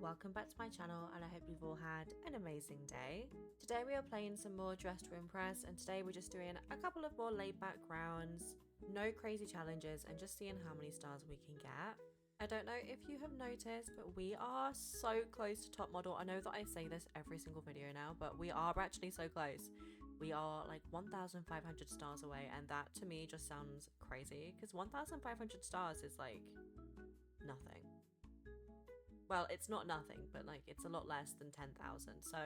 welcome back to my channel and I hope you've all had an amazing day. Today we are playing some more Dress to Impress and today we're just doing a couple of more laid back rounds, no crazy challenges and just seeing how many stars we can get. I don't know if you have noticed, but we are so close to top model. I know that I say this every single video now, but we are actually so close. We are like 1,500 stars away and that to me just sounds crazy because 1,500 stars is like nothing. Well, it's not nothing, but like it's a lot less than 10,000. So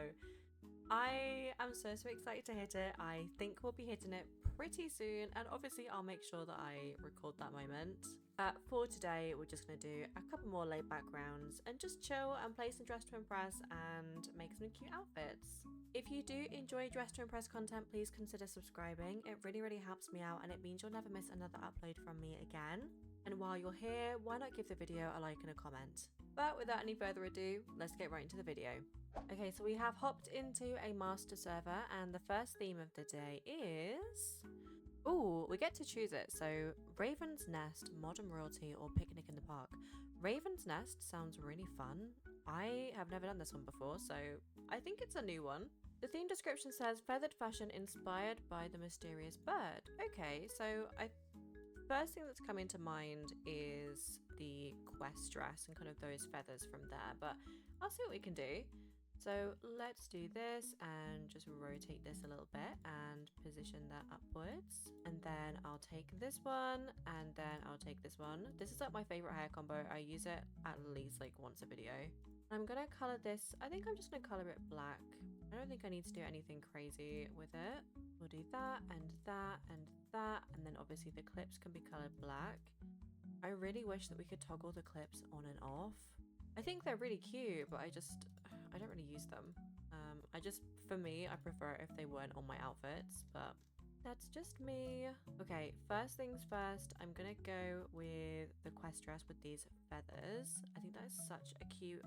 I am so excited to hit it. I think we'll be hitting it pretty soon. And obviously I'll make sure that I record that moment. For today, we're just going to do a couple more laid back rounds and just chill and play some Dress to Impress and make some cute outfits. If you do enjoy Dress to Impress content, please consider subscribing. It really helps me out and it means you'll never miss another upload from me again. And while you're here, why not give the video a like and a comment? But without any further ado, let's get right into the video. Okay, so we have hopped into a master server and the first theme of the day is... Ooh, we get to choose it. So Raven's Nest, Modern Royalty or Picnic in the Park. Raven's Nest sounds really fun. I have never done this one before, so I think it's a new one. The theme description says feathered fashion inspired by the mysterious bird. Okay, so first thing that's coming to mind is the quest dress and kind of those feathers from there, but I'll see what we can do. So let's do this and just rotate this a little bit and position that upwards. And then I'll take this one and then I'll take this one. This is like my favorite hair combo. I use it at least like once a video. I'm gonna color this. I think I'm just gonna color it black. I don't think I need to do anything crazy with it. We'll do that and that and that. And then obviously the clips can be colored black. I really wish that we could toggle the clips on and off. I think they're really cute, but I don't really use them. For me, I prefer it if they weren't on my outfits, but that's just me. Okay, first things first, I'm gonna go with the quest dress with these feathers. I think that is such a cute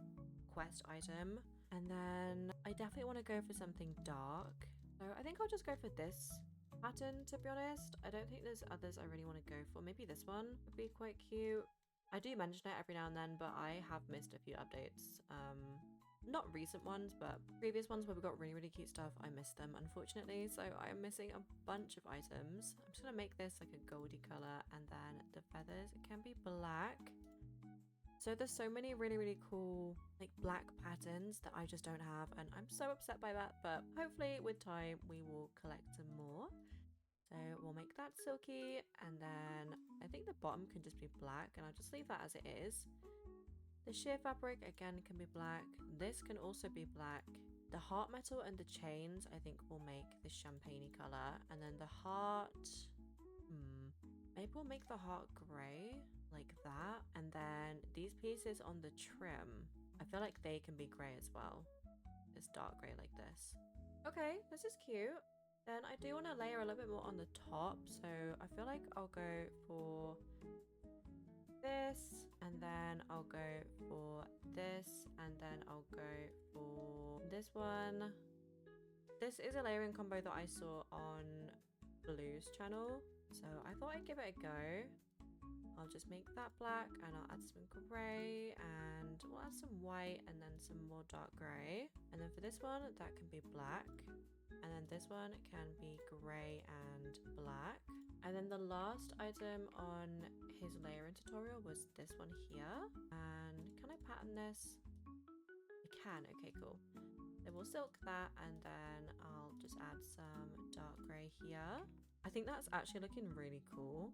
quest item. And then I definitely want to go for something dark. So I think I'll just go for this pattern, to be honest. I don't think there's others I really want to go for. Maybe this one would be quite cute. I do mention it every now and then, but I have missed a few updates. Not recent ones, but previous ones where we got really cute stuff. I missed them, unfortunately. So I'm missing a bunch of items. I'm just gonna make this like a goldy color, and then the feathers can be black. So there's so many really cool like black patterns that I just don't have, and I'm so upset by that. But hopefully with time we will collect some more. So we'll make that silky, and then I think the bottom can just be black, and I'll just leave that as it is. The sheer fabric again can be black. This can also be black. The heart metal and the chains I think will make the champagne color, and then the heart, maybe we'll make the heart grey like that, and then these pieces on the trim, I feel like they can be grey as well. It's dark grey like this. Okay, this is cute. Then I do want to layer a little bit more on the top, so I feel like I'll go for this, and then I'll go for this, and then I'll go for this one. This is a layering combo that I saw on Blue's channel, so I thought I'd give it a go. I'll just make that black and I'll add some grey and we'll add some white and then some more dark grey. And then for this one, that can be black. And then this one can be grey and black. And then the last item on his layering tutorial was this one here. And can I pattern this? I can, okay, cool. Then we'll silk that and then I'll just add some dark grey here. I think that's actually looking really cool.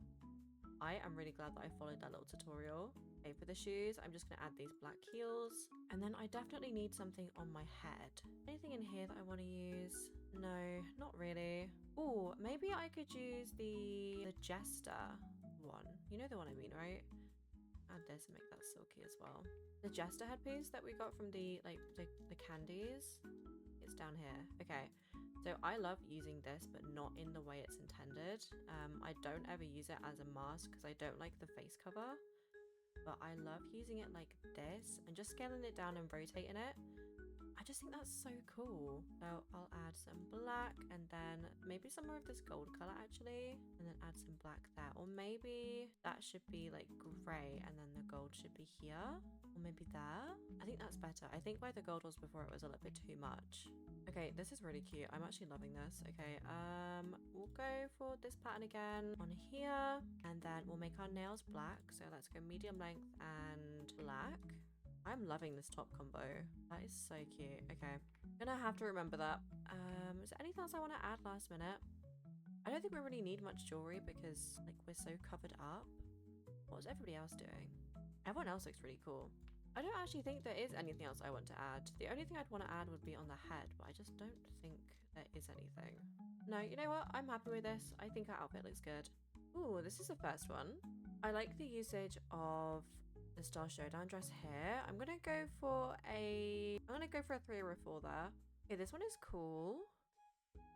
I am really glad that I followed that little tutorial. Okay, for the shoes, I'm just going to add these black heels. And then I definitely need something on my head. Anything in here that I want to use? No, not really. Oh, maybe I could use the Jester one. You know the one I mean, right? Add this and make that silky as well. The Jester headpiece that we got from the candies. It's down here. Okay. So I love using this, but not in the way it's intended. I don't ever use it as a mask because I don't like the face cover. But I love using it like this and just scaling it down and rotating it. I just think that's so cool. So I'll add some black and then maybe some more of this gold color actually, and then add some black there. Or maybe that should be like gray and then the gold should be here, or maybe there. I think that's better. better. I think where the gold was before, it was a little bit too much. Okay, this is really cute. I'm actually loving this. Okay, we'll go for this pattern again on here, and then we'll make our nails black. So let's go medium length and black. I'm loving this top combo. That is so cute. Okay, gonna have to remember that. Is there anything else I want to add last minute? I don't think we really need much jewelry because like we're so covered up. What was everybody else doing? Everyone else looks really cool. I don't actually think there is anything else I want to add. The only thing I'd want to add would be on the head, but I just don't think there is anything. No, you know what? I'm happy with this. I think our outfit looks good. Ooh, this is the first one. I like the usage of the Star Showdown dress here. I'm gonna go for a 3 or a 4 there. Okay, this one is cool.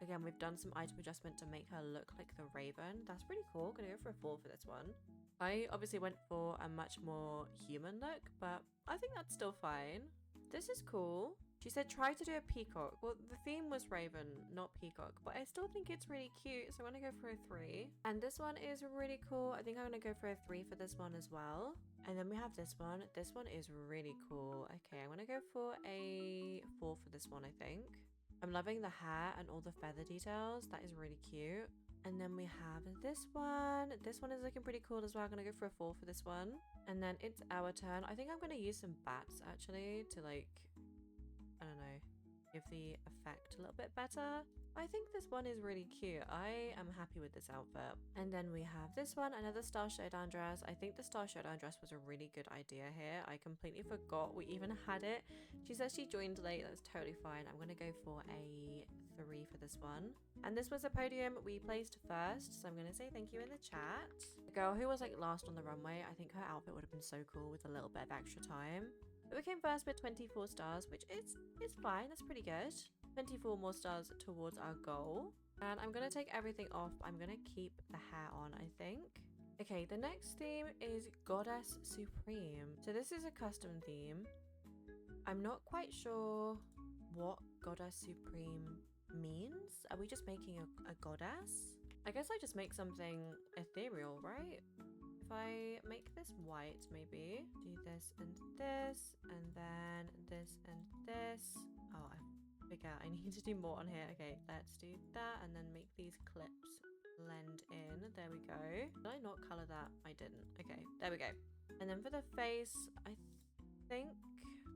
Again, we've done some item adjustment to make her look like the Raven. That's pretty cool. Gonna go for a 4 for this one. I obviously went for a much more human look, but I think that's still fine. This is cool. She said try to do a peacock. Well, the theme was Raven, not peacock, but I still think it's really cute, so I'm gonna go for a 3. And this one is really cool. I think I'm gonna go for a 3 for this one as well. And then we have this one. This one is really cool. Okay, I'm gonna go for a 4 for this one, I think. I'm loving the hair and all the feather details. That is really cute. And then we have this one. This one is looking pretty cool as well. I'm gonna go for a 4 for this one. And then it's our turn. I think I'm gonna use some bats actually to like, I don't know, give the effect a little bit better. I think this one is really cute. I am happy with this outfit. And then we have this one, another Star Showdown dress. I think the Star Showdown dress was a really good idea here. I completely forgot we even had it. She says she joined late. That's totally fine. I'm gonna go for a 3 for this one. And this was a podium we placed first, so I'm gonna say thank you in the chat. The girl who was like last on the runway, I think her outfit would have been so cool with a little bit of extra time. But we came first with 24 stars, which is fine. That's pretty good. 24 more stars towards our goal. And I'm gonna take everything off. I'm gonna keep the hair on, I think. Okay, the next theme is Goddess Supreme. So this is a custom theme. I'm not quite sure what Goddess Supreme means. Are we just making a goddess? I guess I just make something ethereal, right? If I make this white, maybe do this and this, and then this and this. Oh, I figure I need to do more on here. Okay, let's do that, and then make these clips blend in. There we go. Did I not color that? I didn't. Okay, there we go. And then for the face, I think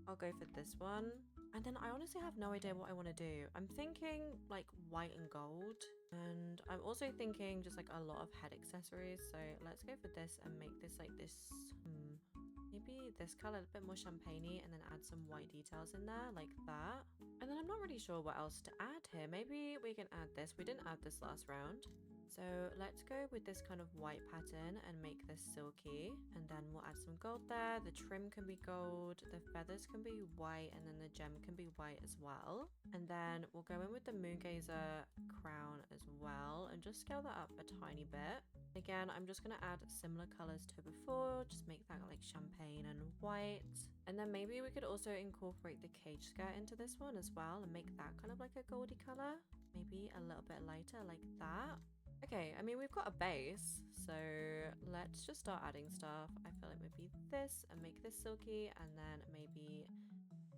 I'll go for this one. And then I honestly have no idea what I want to do. I'm thinking like white and gold. And I'm also thinking just like a lot of head accessories. So let's go for this and make this like this, maybe this color, a bit more champagne-y, and then add some white details in there like that. And then I'm not really sure what else to add here. Maybe we can add this. We didn't add this last round. So let's go with this kind of white pattern and make this silky, and then we'll add some gold there. The trim can be gold, the feathers can be white, and then the gem can be white as well. And then we'll go in with the moongazer crown as well and just scale that up a tiny bit. Again, I'm just going to add similar colors to before, just make that like champagne and white. And then maybe we could also incorporate the cage skirt into this one as well and make that kind of like a goldy color, maybe a little bit lighter like that. Okay, I mean, we've got a base, so let's just start adding stuff. I feel like maybe this and make this silky, and then maybe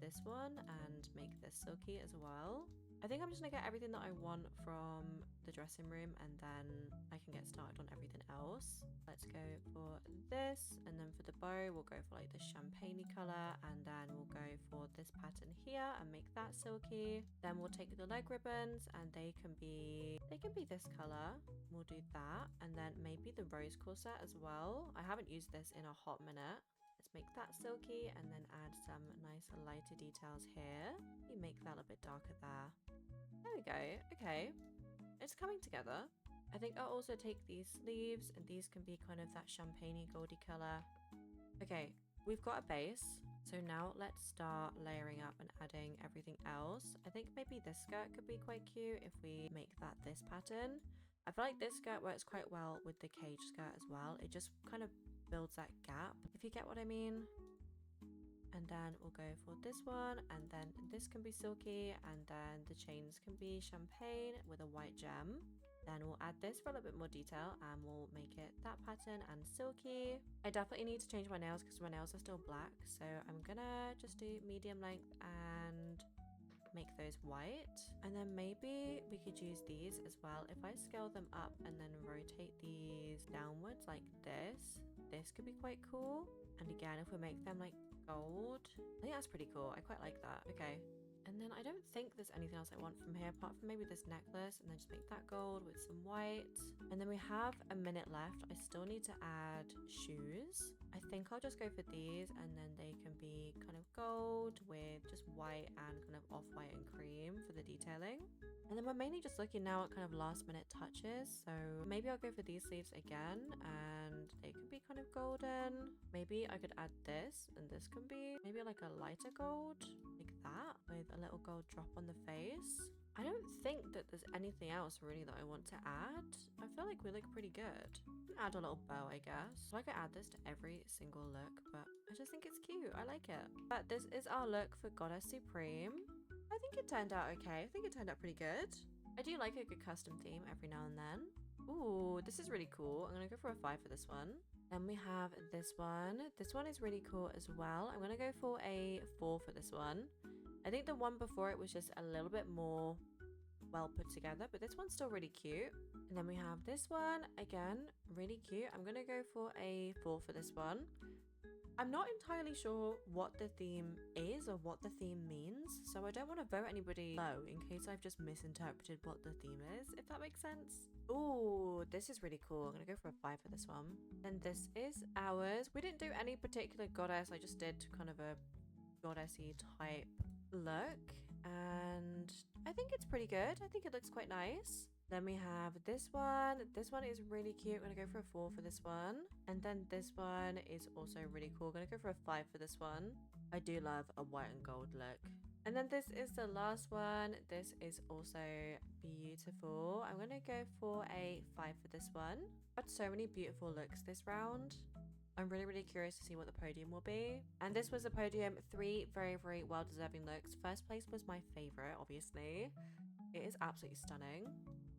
this one and make this silky as well. I think I'm just gonna get everything that I want from the dressing room, and then I can get started on everything else. Let's go for this, and then for the bow we'll go for like the champagne color, and then we'll go for this pattern here and make that silky. Then we'll take the leg ribbons, and they can be this color. We'll do that, and then maybe the rose corset as well. I haven't used this in a hot minute. Let's make that silky, and then add some nice lighter details here. You make that a little bit darker there. There we go. Okay, it's coming together. I think I'll also take these sleeves, and these can be kind of that champagne-y goldy color. Okay, we've got a base, so now let's start layering up and adding everything else. I think maybe this skirt could be quite cute if we make that this pattern. I feel like this skirt works quite well with the cage skirt as well. It just kind of builds that gap, if you get what I mean. And then we'll go for this one, and then this can be silky, and then the chains can be champagne with a white gem. Then we'll add this for a little bit more detail and we'll make it that pattern and silky. I definitely need to change my nails because my nails are still black. So I'm gonna just do medium length and make those white. And then maybe we could use these as well. If I scale them up and then rotate these downwards like this could be quite cool. And again, if we make them like gold, I think that's pretty cool. I quite like that. Okay. And then I don't think there's anything else I want from here apart from maybe this necklace, and then just make that gold with some white. And then we have a minute left. I still need to add shoes. I think I'll just go for these, and then they can be kind of gold with just white and kind of off-white and cream for the detailing. And then we're mainly just looking now at kind of last minute touches. So maybe I'll go for these sleeves again and they could be kind of golden. Maybe I could add this, and this can be maybe like a lighter gold like that with a little gold drop on the face. I don't think that there's anything else really that I want to add. I feel like we look pretty good. Add a little bow, I guess. So I could add this to every single look, but I just think it's cute. I like it. But this is our look for Goddess Supreme. I think it turned out okay. I think it turned out pretty good. I do like a good custom theme every now and then. Ooh, this is really cool. I'm gonna go for a 5 for this one. Then we have this one. This one is really cool as well. I'm gonna go for a 4 for this one. I think the one before it was just a little bit more well put together, but this one's still really cute. And then we have this one, again, really cute. I'm gonna go for a 4 for this one. I'm not entirely sure what the theme is or what the theme means, so I don't want to vote anybody low in case I've just misinterpreted what the theme is, if that makes sense. Ooh, this is really cool. I'm gonna go for a 5 for this one. And this is ours. We didn't do any particular goddess, I just did kind of a goddessy type look, and I think it's pretty good. I think it looks quite nice. Then we have this one. This one is really cute. I'm gonna go for a 4 for this one. And then this one is also really cool. I'm gonna go for a 5 for this one. I do love a white and gold look. And then this is the last one. This is also beautiful. I'm gonna go for a 5 for this one. But so many beautiful looks this round. I'm really curious to see what the podium will be. And this was the podium. 3 very well deserving looks. First place was my favorite, obviously. It is absolutely stunning.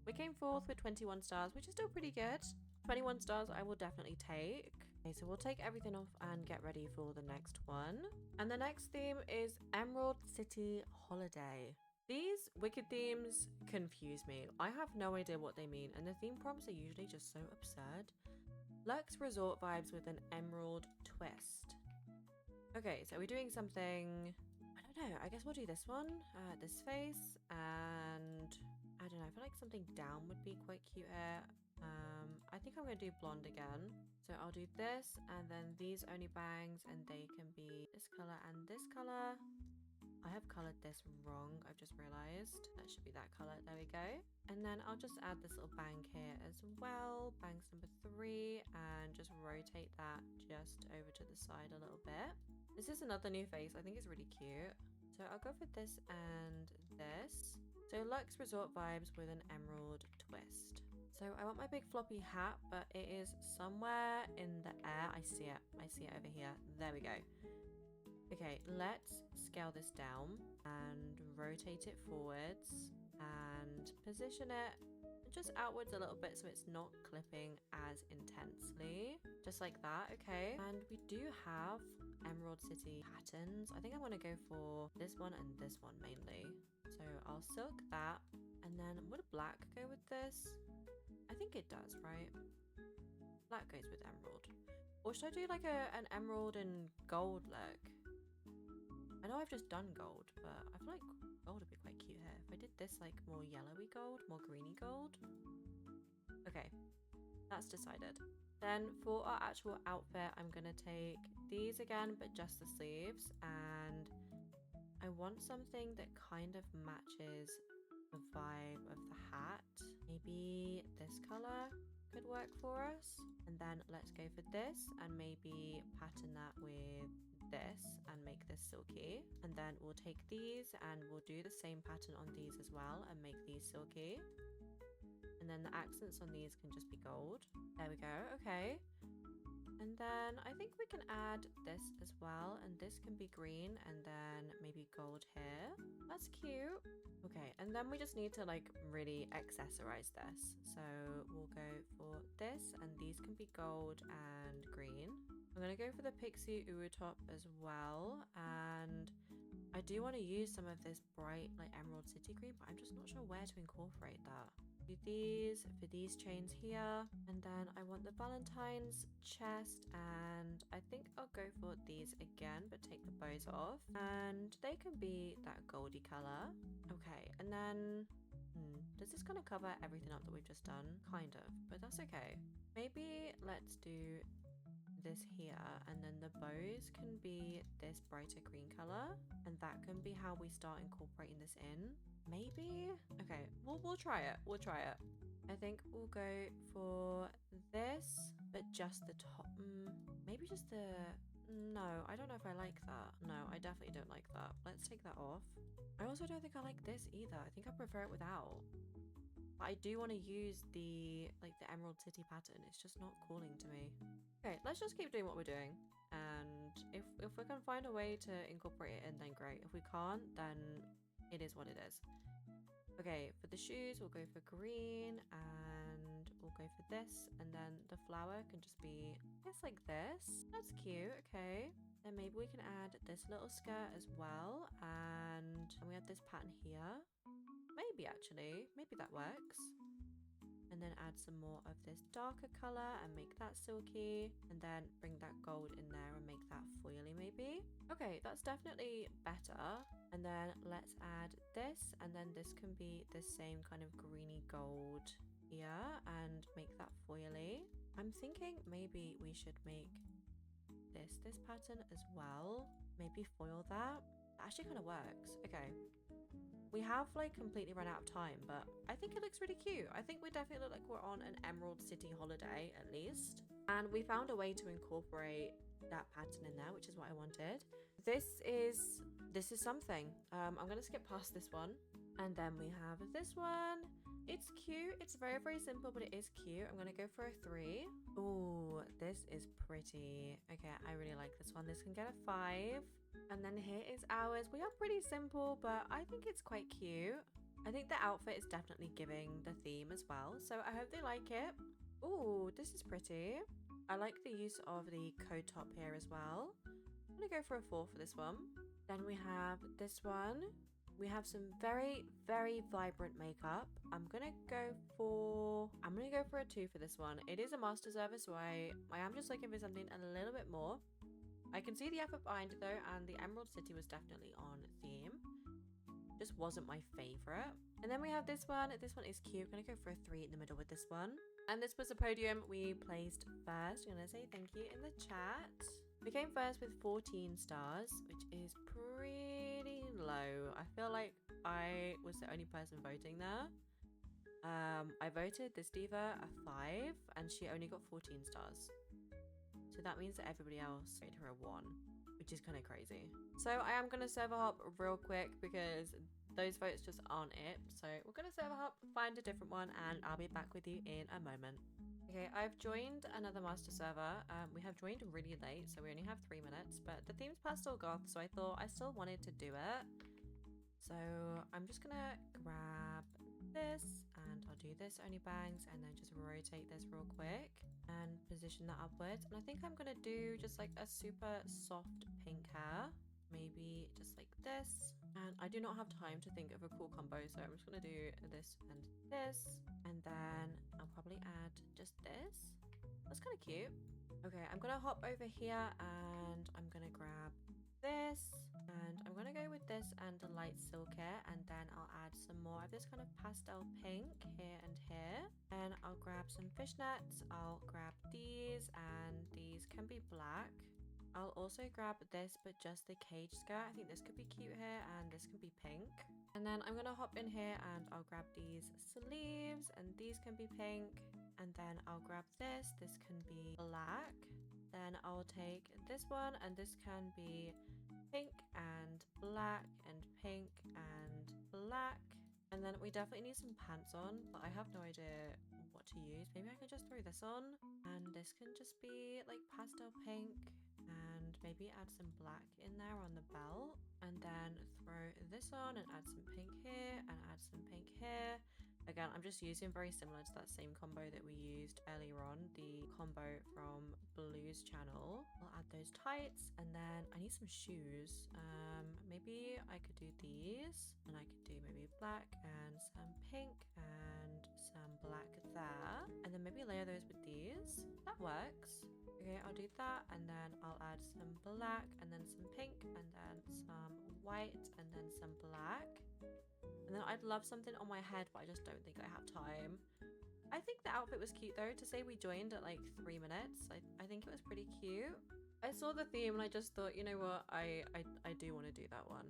We came fourth with 21 stars, which is still pretty good. 21 stars I will definitely take. Okay, so we'll take everything off and get ready for the next one. And the next theme is Emerald City Holiday. These wicked themes confuse me. I have no idea what they mean, and the theme prompts are usually just so absurd. Luxe resort vibes with an emerald twist. Okay, so we're doing something, I don't know, I guess we'll do this one, this face, and I don't know, I feel like something down would be quite cute here. I think I'm going to do blonde again. So I'll do this, and then these only bangs, and they can be this color and this color. I have colored this wrong, I've just realized. That should be that color, there we go. And then I'll just add this little bang here as well, bangs number 3, and just rotate that just over to the side a little bit. This is another new face, I think it's really cute. So I'll go for this and this. So Luxe Resort vibes with an emerald twist. So I want my big floppy hat, but it is somewhere in the air. I see it over here. There we go. Okay, let's scale this down and rotate it forwards and position it just outwards a little bit so it's not clipping as intensely. Just like that, okay. And we do have Emerald City patterns. I think I want to go for this one and this one mainly. So I'll silk that, and then would black go with this? I think it does, right? Black goes with emerald. Or should I do like an emerald and gold look? I know I've just done gold, but I feel like gold would be quite cute here. If I did this like more yellowy gold, more greeny gold. Okay, that's decided. Then for our actual outfit, I'm gonna take these again, but just the sleeves, and I want something that kind of matches the vibe of the hat. Maybe this color could work for us. And then let's go for this and maybe pattern that with this and make this silky. And then we'll take these and we'll do the same pattern on these as well and make these silky. And then the accents on these can just be gold. There we go. Okay. And then I think we can add this as well, and this can be green and then maybe gold here. That's cute. Okay, and then we just need to like really accessorize this. So we'll go for this, and these can be gold and green. I'm gonna go for the pixie Uru top as well, and I do want to use some of this bright like Emerald City green, but I'm just not sure where to incorporate that. Do these for these chains here, and then I want the Valentine's chest, and I think I'll go for these again but take the bows off, and they can be that goldy color. Okay, and then does this kind of cover everything up that we've just done? Kind of, but that's okay. Maybe let's do this here, and then the bows can be this brighter green color, and that can be how we start incorporating this in. Maybe? Okay, we'll try it. We'll try it. I think we'll go for this, but just the top. Maybe just the... No, I don't know if I like that. No, I definitely don't like that. Let's take that off. I also don't think I like this either. I think I prefer it without. But I do want to use the Emerald City pattern. It's just not calling to me. Okay, let's just keep doing what we're doing. And if we can find a way to incorporate it in, then great. If we can't, then it is what it is. Okay, for the shoes, we'll go for green, and we'll go for this, and then the flower can just be, I guess, like this. That's cute. Okay, then maybe we can add this little skirt as well, and we have this pattern here. Maybe actually, maybe that works. And then add some more of this darker color and make that silky, and then bring that gold in there and make that foily maybe. Okay, that's definitely better. And then let's add this, and then this can be the same kind of greeny gold here and make that foily. I'm thinking maybe we should make this pattern as well. Maybe foil that. That actually kind of works. Okay. We have like completely run out of time, but I think it looks really cute. I think we definitely look like we're on an Emerald City holiday at least. And we found a way to incorporate that pattern in there, which is what I wanted. This is something. I'm gonna skip past this one. And then we have this one. It's cute. It's very, very simple, but it is cute. I'm gonna go for a 3. Oh, this is pretty. Okay, I really like this one. This can get a 5. And then here is ours. We are pretty simple, but I think it's quite cute. I think the outfit is definitely giving the theme as well, so I hope they like it. Oh, this is pretty. I like the use of the coat top here as well. I'm gonna go for a 4 for this one. Then we have this one. We have some very, very vibrant makeup. I'm gonna go for a 2 for this one. It is a master service, so I am just looking for something a little bit more. I can see the effort behind it though, and the Emerald City was definitely on theme. Just wasn't my favorite. And then we have this one. This one is cute. I'm gonna go for a 3 in the middle with this one. And this was a podium we placed first. I'm gonna say thank you in the chat. We came first with 14 stars, which is pretty low. I feel like I was the only person voting there. I voted this diva a 5, and she only got 14 stars. So that means that everybody else rated her a 1, which is kind of crazy. So I am going to server hop real quick because those votes just aren't it. So we're going to server hop, find a different one, and I'll be back with you in a moment. Okay, I've joined another master server. We have joined really late, so we only have 3 minutes, but the theme's pastel goth, so I thought I still wanted to do it. So I'm just going to grab this, and I'll do this only bangs, and then just rotate this real quick and position that upwards. And I think I'm gonna do just like a super soft pink hair, maybe just like this. And I do not have time to think of a cool combo, so I'm just gonna do this, and then I'll probably add just this. That's kind of cute. Okay, I'm gonna hop over here, and I'm gonna grab this, and I'm gonna go with this and the light silk hair, and then I'll add some more of this kind of pastel pink here and here, and I'll grab some fishnets. I'll grab these, and these can be black. I'll also grab this, but just the cage skirt. I think this could be cute here, and this can be pink. And then I'm gonna hop in here, and I'll grab these sleeves, and these can be pink. And then I'll grab this can be black. Then I'll take this one, and this can be pink and black and pink and black. And then we definitely need some pants on, but I have no idea what what to use. Maybe I can just throw this on, and this can just be like pastel pink, and maybe add some black in there on the belt, and then throw this on and add some pink here and add some pink here. Again, I'm just using very similar to that same combo that we used earlier on, the combo from Blue's channel. I'll add those tights, and then I need some shoes. Maybe I could do these, and I could do maybe black and some pink and some black there, and then maybe layer those with these. That works. Okay, I'll do that, and then I'll add some black and then some pink and then some white and then some black. And then I'd love something on my head, but I just don't think I have time. I think the outfit was cute though. To say we joined at like 3 minutes, I think it was pretty cute. I saw the theme and I just thought, you know what, I do want to do that one.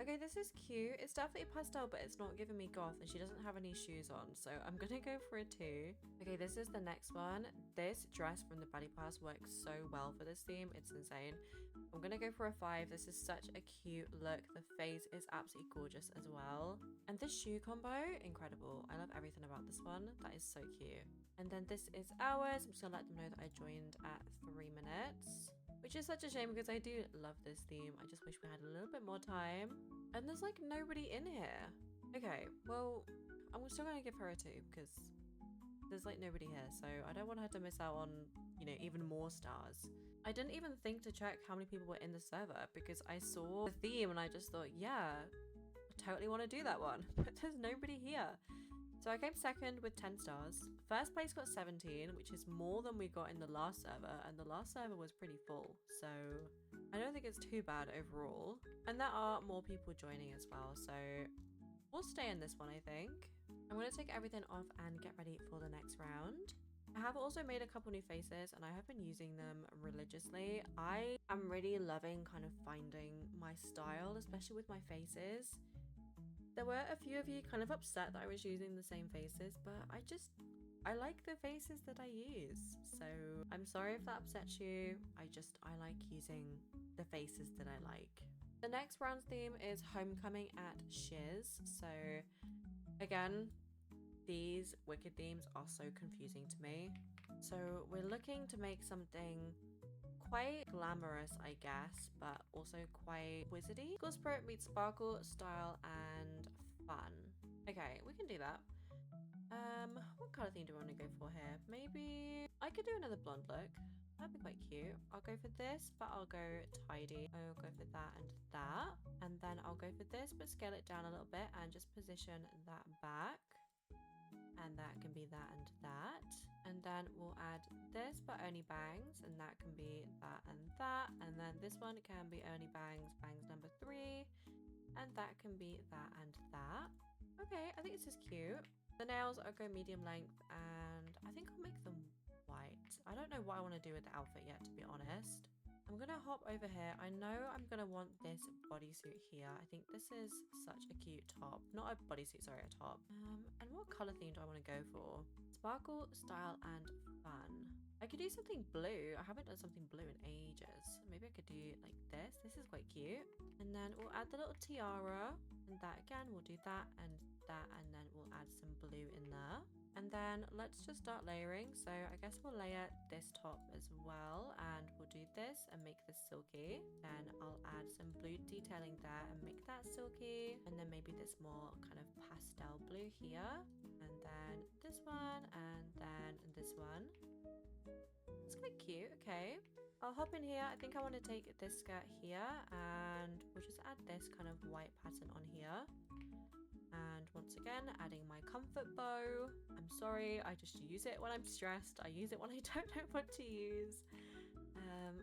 Okay, this is cute. It's definitely pastel, but it's not giving me goth, and she doesn't have any shoes on, so I'm gonna go for a 2. Okay, this is the next one. This dress from the Baddie Pass works so well for this theme. It's insane. I'm gonna go for a 5. This is such a cute look. The face is absolutely gorgeous as well. And this shoe combo, incredible. I love everything about this one. That is so cute. And then this is ours. I'm just gonna let them know that I joined at 3 minutes. Which is such a shame because I do love this theme. I just wish we had a little bit more time. And there's like nobody in here. Okay, well, I'm still gonna give her a 2 because there's like nobody here. So I don't want her to miss out on, you know, even more stars. I didn't even think to check how many people were in the server because I saw the theme and I just thought, yeah, I totally want to do that one. But there's nobody here. So I came second with 10 stars. First place got 17, which is more than we got in the last server, and the last server was pretty full, so I don't think it's too bad overall. And there are more people joining as well, so we'll stay in this one, I think. I'm going to take everything off and get ready for the next round. I have also made a couple new faces and I have been using them religiously. I am really loving kind of finding my style, especially with my faces. There were a few of you kind of upset that I was using the same faces, but I like the faces that I use. So I'm sorry if that upsets you. I like using the faces that I like. The next round's theme is Homecoming at Shiz. So again, these Wicked themes are so confusing to me. So we're looking to make something quite glamorous, I guess, but also quite wizardy. School Spirit meets sparkle, style, and fun. Okay, we can do that. What colour theme do I want to go for here? Maybe I could do another blonde look. That'd be quite cute. I'll go for this, but I'll go tidy. I'll go for that and that. And then I'll go for this, but scale it down a little bit and just position that back. And that can be that and that. And then we'll add this, but only bangs, and that can be that and that. And then this one can be only bangs, bangs number 3, and that can be that and that. Okay, I think this is cute. The nails are go medium length, and I think I'll make them white. I don't know what I want to do with the outfit yet, to be honest. I'm gonna hop over here. I know I'm gonna want this bodysuit here. I think this is such a cute top. Not a bodysuit, sorry, a top. And what color theme do I want to go for? Sparkle, style, and fun. I could do something blue. I haven't done something blue in ages. Maybe I could do like this. This is quite cute. And then we'll add the little tiara, and that again, we'll do that, and then we'll add some blue in there. And then let's just start layering. So I guess we'll layer this top as well, and we'll do this and make this silky. Then I'll add some blue detailing there and make that silky, and then maybe this more kind of pastel blue here, and then this one, and then this one. It's quite cute. Okay, I'll hop in here. I think I want to take this skirt here, and we'll just add this kind of white pattern on here. And once again, adding my comfort bow. I'm sorry, I just use it when I'm stressed. I use it when I don't know what to use.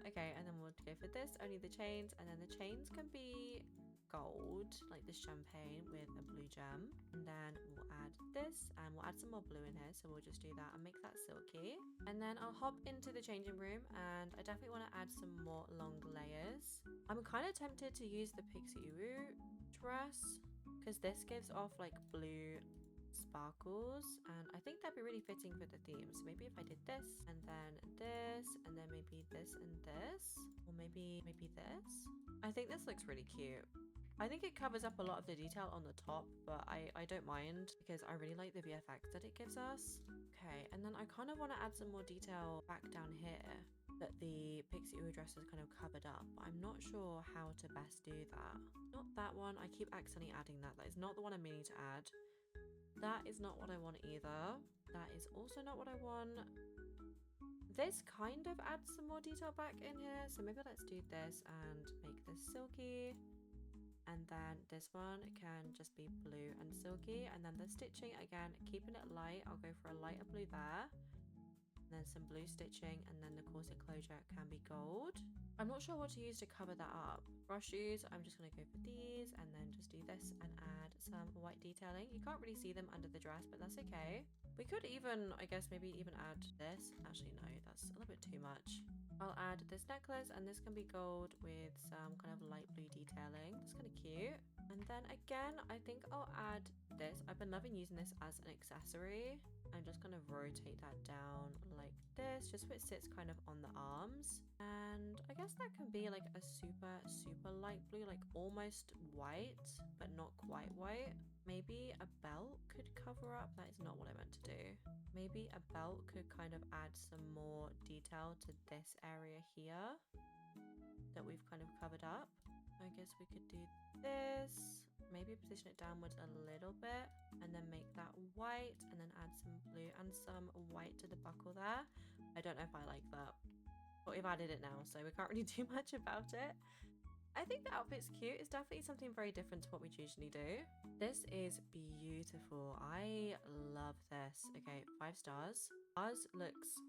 Okay, and then we'll go for this, only the chains, and then the chains can be gold, like this champagne with a blue gem. And then we'll add this, and we'll add some more blue in here, so we'll just do that and make that silky. And then I'll hop into the changing room, and I definitely want to add some more long layers. I'm kind of tempted to use the Pixie Uru dress, because this gives off like blue sparkles, and I think that'd be really fitting for the theme. So maybe if I did this and then maybe this and this, or maybe this. I think this looks really cute. I think it covers up a lot of the detail on the top, but I don't mind because I really like the VFX that it gives us. Okay, and then I kind of want to add some more detail back down here that the Pixie Ooh dress is kind of covered up. I'm not sure how to best do that. Not that one. I keep accidentally adding that. That is not the one I'm meaning to add. That is not what I want either. That is also not what I want. This kind of adds some more detail back in here. So maybe let's do this and make this silky. And then this one can just be blue and silky. And then the stitching, again, keeping it light. I'll go for a lighter blue there. And then some blue stitching, and then the corset closure can be gold. I'm not sure what to use to cover that up. Brush shoes, I'm just going to go for these and then just do this and add some white detailing. You can't really see them under the dress, but that's okay. We could even, I guess, maybe even add this. Actually, no, that's a little bit too much. I'll add this necklace, and this can be gold with some kind of light blue detailing. That's kind of cute. And then again, I think I'll add this. I've been loving using this as an accessory. I'm just going to rotate that down like this, just so it sits kind of on the arms. And I guess that can be like a super light blue, like almost white, but not quite white. Maybe a belt could cover up. That is not what I meant to do. Maybe a belt could kind of add some more detail to this area here that we've kind of covered up. I guess we could do this, maybe position it downwards a little bit and then make that white and then add some blue and some white to the buckle there. I don't know if I like that, but we've added it now, so we can't really do much about it. I think the outfit's cute. It's definitely something very different to what we usually do. This is beautiful. I love this. Okay, 5 stars. Ours looks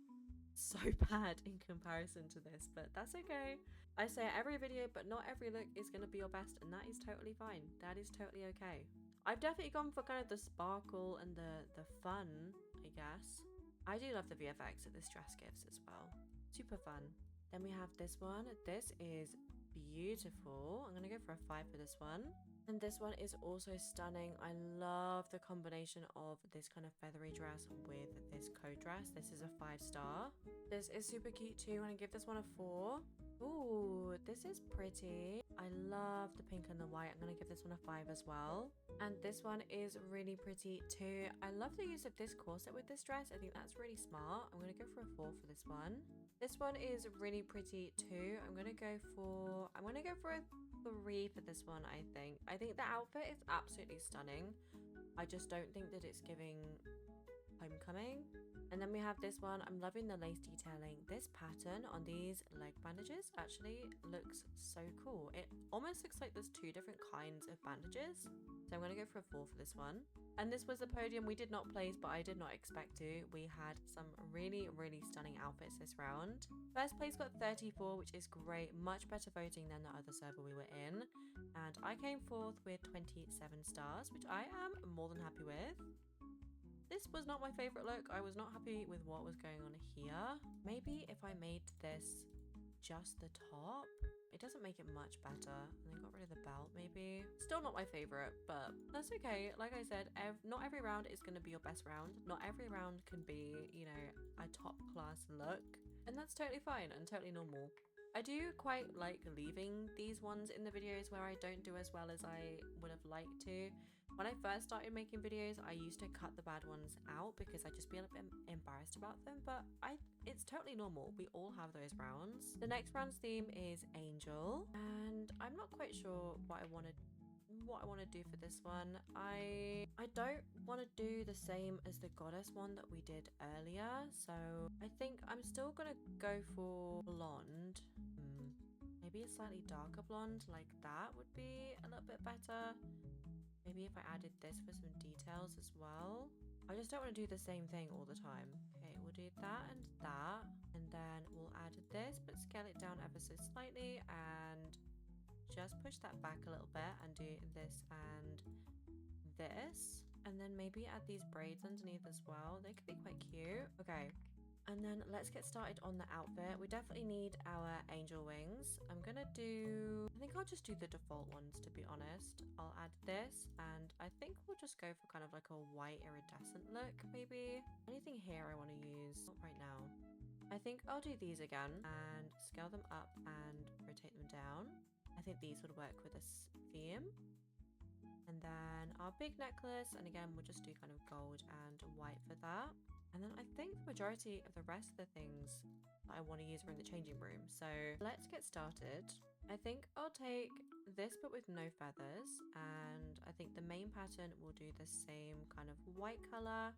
so bad in comparison to this, but that's okay. I say it every video, but not every look is going to be your best, and that is totally fine. That is totally okay. I've definitely gone for kind of the sparkle and the fun, I guess. I do love the VFX that this dress gives as well. Super fun. Then we have this one. This is beautiful. I'm going to go for a 5 for this one. And this one is also stunning. I love the combination of this kind of feathery dress with this coat dress. This is a 5-star. This is super cute too. I'm going to give this one a 4. Ooh, this is pretty. I love the pink and the white. I'm going to give this one a 5 as well. And this one is really pretty too. I love the use of this corset with this dress. I think that's really smart. I'm going to go for a 4 for this one. This one is really pretty too. I'm going to go for a 3 for this one, I think. I think the outfit is absolutely stunning. I just don't think that it's giving homecoming. And then we have this one. I'm loving the lace detailing. This pattern on these leg bandages actually looks so cool. It almost looks like there's 2 different kinds of bandages. So I'm going to go for a 4 for this one. And this was the podium we did not place, but I did not expect to. We had some really stunning outfits this round. First place got 34, which is great. Much better voting than the other server we were in. And I came 4th with 27 stars, which I am more than happy with. This was not my favorite look. I was not happy with what was going on here. Maybe if I made this just the top, it doesn't make it much better. And then got rid of the belt maybe. Still not my favorite, but that's okay. Like I said, not every round is going to be your best round. Not every round can be, you know, a top class look. And that's totally fine and totally normal. I do quite like leaving these ones in the videos where I don't do as well as I would have liked to. When I first started making videos, I used to cut the bad ones out because I'd just be a little bit embarrassed about them, but it's totally normal. We all have those rounds. The next round's theme is Angel, and I'm not quite sure what I want to do for this one. I don't want to do the same as the goddess one that we did earlier, so I think I'm still gonna go for blonde. Maybe a slightly darker blonde like that would be a little bit better. Maybe if I added this for some details as well. I just don't want to do the same thing all the time. Okay, we'll do that, and then we'll add this, but scale it down ever so slightly and just push that back a little bit and do this and this. And then maybe add these braids underneath as well. They could be quite cute. Okay. And then let's get started on the outfit. We definitely need our angel wings. I think I'll just do the default ones, to be honest. I'll add this, and I think we'll just go for kind of like a white iridescent look, maybe. Anything here I want to use? Not right now. I think I'll do these again and scale them up and rotate them down. I think these would work with this theme. And then our big necklace, and again we'll just do kind of gold and white for that. And then I think the majority of the rest of the things that I want to use are in the changing room. So let's get started. I think I'll take this but with no feathers, and I think the main pattern will do the same kind of white color.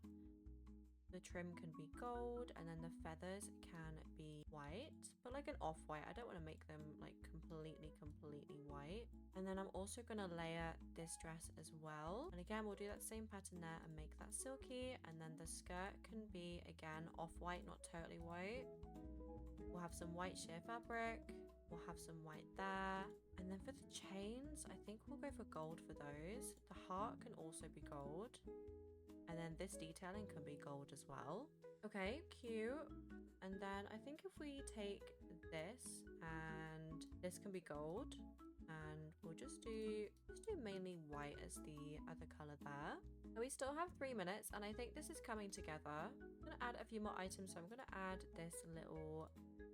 The trim can be gold, and then the feathers can be white, but like an off-white. I don't want to make them like completely white. And then I'm also going to layer this dress as well. And again, we'll do that same pattern there and make that silky. And then the skirt can be, again, off-white, not totally white. We'll have some white sheer fabric. We'll have some white there. And then for the chains, I think we'll go for gold for those. The heart can also be gold. And then this detailing can be gold as well. Okay, cute. And then I think if we take this, and this can be gold, and we'll just do mainly white as the other color there. And we still have 3 minutes, and I think this is coming together. I'm gonna add a few more items. So I'm gonna add this little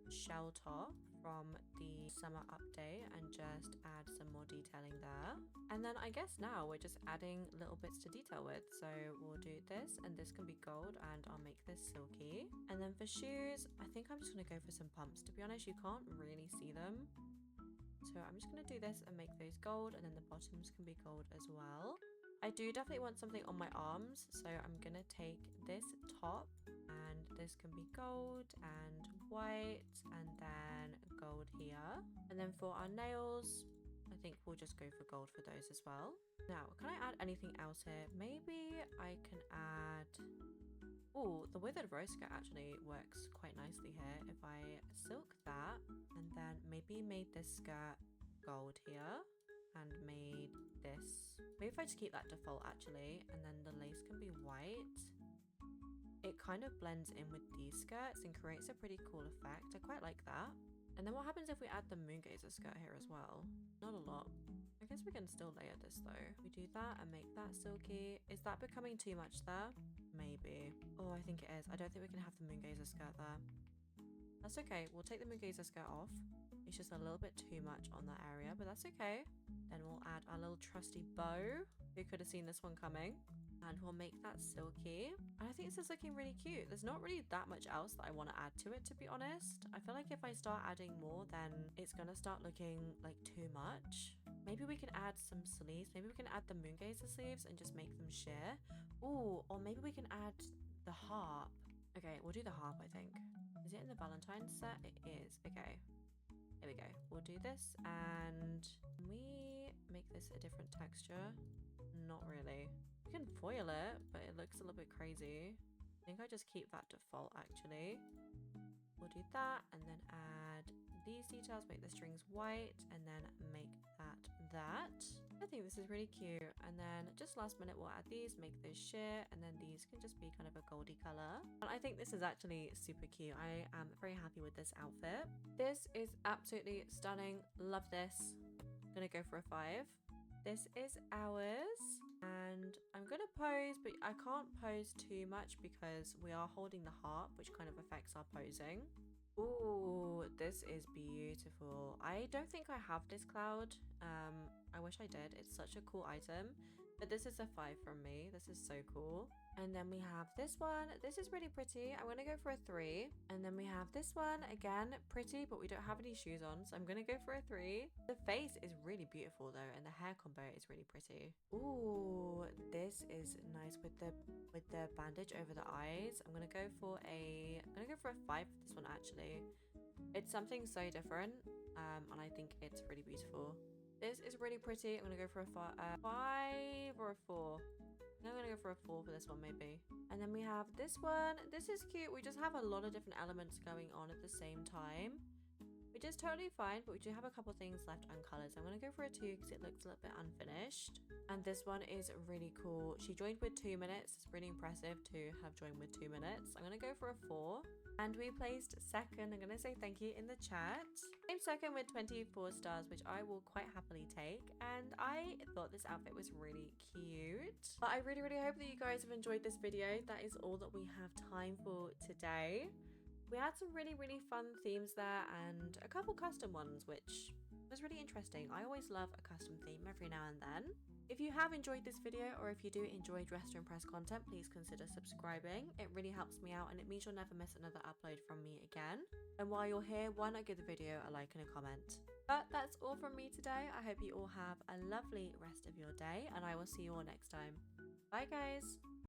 shell top from the summer update and just add some more detailing there. And then I guess now we're just adding little bits to detail with. So we'll do this, and this can be gold, and I'll make this silky. And then for shoes, I think I'm just gonna go for some pumps. To be honest, you can't really see them. So I'm just going to do this and make those gold, and then the bottoms can be gold as well. I do definitely want something on my arms, so I'm going to take this top, and this can be gold and white, and then gold here. And then for our nails, I think we'll just go for gold for those as well. Now, can I add anything else here? Maybe I can add... Oh, the withered rose skirt actually works quite nicely here. If I silk that, and then maybe made this skirt gold here, and made this, maybe if I just keep that default actually, and then the lace can be white. It kind of blends in with these skirts and creates a pretty cool effect. I quite like that. And then what happens if we add the moon gazer skirt here as well? Not a lot. I guess we can still layer this though. We do that and make that silky. Is that becoming too much there? Maybe. Oh, I think it is. I don't think we can have the moon gazer skirt there. That's okay. We'll take the moon gazer skirt off. It's just a little bit too much on that area, but that's okay. Then we'll add our little trusty bow. Who could have seen this one coming? And we'll make that silky. And I think this is looking really cute. There's not really that much else that I want to add to it, to be honest. I feel like if I start adding more, then it's going to start looking like too much. Maybe we can add some sleeves. Maybe we can add the moon gazer sleeves and just make them sheer. Ooh, or maybe we can add the harp. Okay, we'll do the harp, I think. Is it in the Valentine's set? It is. Okay. Here we go. We'll do this, and can we make this a different texture? Not really. We can foil it, but it looks a little bit crazy. I think I just keep that default actually. We'll do that, and then add these details, make the strings white, and then make that. I think this is really cute. And then just last minute we'll add these, make those sheer, and then these can just be kind of a goldy color. And I think this is actually super cute. I am very happy with this outfit. This is absolutely stunning. Love this. I'm gonna go for a 5. This is ours, and I'm gonna pose, but I can't pose too much because we are holding the harp, which kind of affects our posing. Ooh, this is beautiful. I don't think I have this cloud. I wish I did. It's such a cool item, but this is a 5 from me. This is so cool. And then we have this one. This is really pretty. I'm gonna go for a 3. And then we have this one, again, pretty, but we don't have any shoes on, so I'm gonna go for a 3. The face is really beautiful though, and the hair combo is really pretty. Ooh, this is nice with the bandage over the eyes. I'm gonna go for a 5 for this one actually. It's something so different, and I think it's really beautiful. This is really pretty. I'm gonna go for a 5 or a 4. I'm gonna go for a 4 for this one maybe. And then we have this one. This is cute. We just have a lot of different elements going on at the same time, which is totally fine, but we do have a couple things left uncolored. So I'm gonna go for a 2 because it looks a little bit unfinished. And this one is really cool. She joined with 2 minutes. It's really impressive to have joined with 2 minutes. I'm gonna go for a 4. And we placed second. I'm gonna say thank you in the chat. Came second with 24 stars, which I will quite happily take. And I thought this outfit was really cute. But I really hope that you guys have enjoyed this video. That is all that we have time for today. We had some really fun themes there and a couple custom ones, which It was really interesting. I always love a custom theme every now and then. If you have enjoyed this video, or if you do enjoy Dress to Impress content, please consider subscribing. It really helps me out and it means you'll never miss another upload from me again. And while you're here, why not give the video a like and a comment? But that's all from me today. I hope you all have a lovely rest of your day and I will see you all next time. Bye guys!